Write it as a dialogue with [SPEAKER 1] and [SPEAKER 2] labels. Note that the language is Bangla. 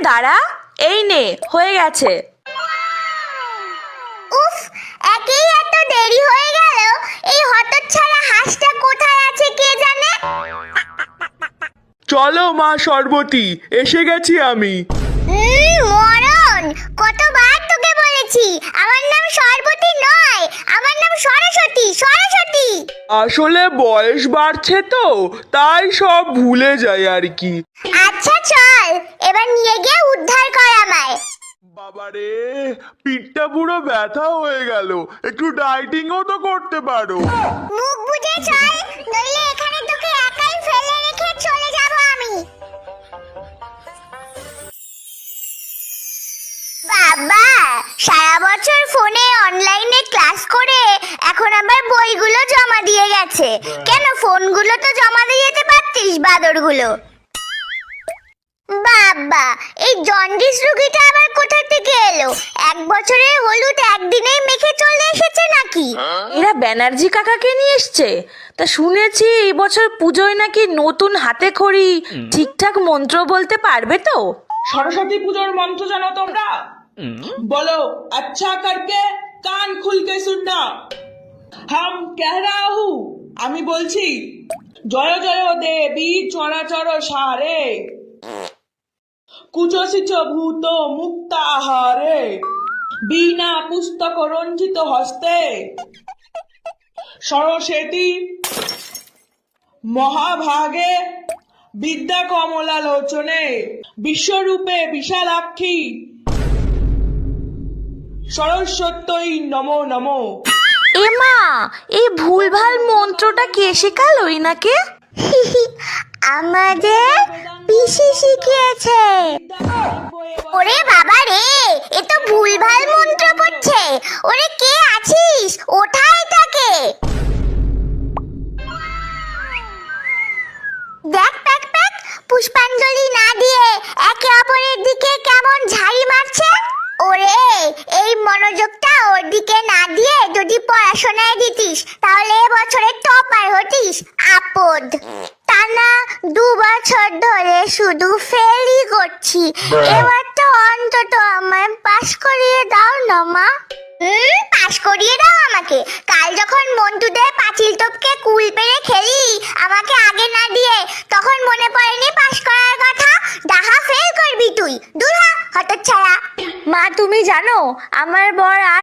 [SPEAKER 1] দাঁড়া, এই নে হয়ে গেছে।
[SPEAKER 2] উফ, একেই এত দেরি হয়ে গেল। এই হতচ্ছাড়া হাঁসটা কোথায় আছে কে জানে।
[SPEAKER 3] চলো মা সর্বতী, এসে গেছি আমি।
[SPEAKER 2] মরণ, কতবার তোকে বলেছি আমার নাম সর্বতী নয়, আমার নাম সরস্বতী। সরস্বতী।
[SPEAKER 3] আসলে বয়স বাড়ছে তো, তাই সব ভুলে যাই আর কি।
[SPEAKER 2] আচ্ছা চল, এবার নিয়ে গিয়ে উদ্ধার কর আমায়।
[SPEAKER 3] বাবারে, পিঠটা পুরো ব্যথা হয়ে গেল, একটু ডাইটিংও তো করতে পারো।
[SPEAKER 2] মুখ বুজে চল, নইলে এখানে তোকে একাই ফেলে রেখে চলে যাব আমি। বাবা, সারা বছর ফোনে অনলাইনে ক্লাস করে এখন আবার বইগুলো জমা দিয়ে গেছে। কেন ফোনগুলো তো জমা দিয়ে যেতে পারতিস, বাদরগুলো। বাবা, এই জন্ডিস রোগীটা আবার কোথা থেকে এলো? এক বছরের হলুদ একদিনেই মেখে চলে এসেছে নাকি?
[SPEAKER 1] এরা ব্যানার্জি কাকাকে নিয়ে এসছে। তা শুনেছি এই বছর পুজোয় নাকি নতুন হাতে খড়ি ঠিকঠাক মন্ত্র বলতে পারবে তো?
[SPEAKER 4] সরস্বতী পুজোর মন্ত্র জানো তোমরা? বলো, अच्छा करके कान खुल के सुनना। हम कह रहा हूँ, আমি বলছি, জয় জয় দেবী চরাচর সারে, কুচসিচ ভূত মুক্তাহারে, বিনা পুস্তক রঞ্জিত হস্তে, সরস্বতী মহাভাগে বিদ্যা কমলা লোচনে, বিশ্বরূপে বিশালাক্ষী সরস্বত্যই নমো নমো।
[SPEAKER 1] এমা, এই ভুলভাল মন্ত্রটা কে শেখালো এনাকে?
[SPEAKER 2] আমাদের পিসি শিখিয়েছে। ওরে বাবা রে, এ তো ভুলভাল মন্ত্র পড়ছে। ওরে কে আছিস, ওঠাই তাকে। দেখ প্যাক প্যাক, পুষ্পাঞ্জলি না দিয়ে একে অপরের দিকে কেমন ঝাড়ি মারছে। ওরে, এই মনোযোগটা ওর দিকে না দিয়ে যদি পড়াশোনায় দিতিস তাহলে এবছরে টপার হতিস। আপদ, টানা 2 বছর ধরে শুধু ফেলই করছি। এবার তো অন্তত আমায় পাস করিয়ে দাও না মা। পাস করিয়ে দাও আমাকে? কাল যখন মন্টুদের পাঁচিল টপকে কুল পেরে খেলি আমাকে আগে না দিয়ে, তখন মনে পড়েনি পাস করার কথা? ডাহা ফেল করবি তুই, দূর হ হতচ্ছাড়া।
[SPEAKER 1] মা তুমি জানো আমার বর আর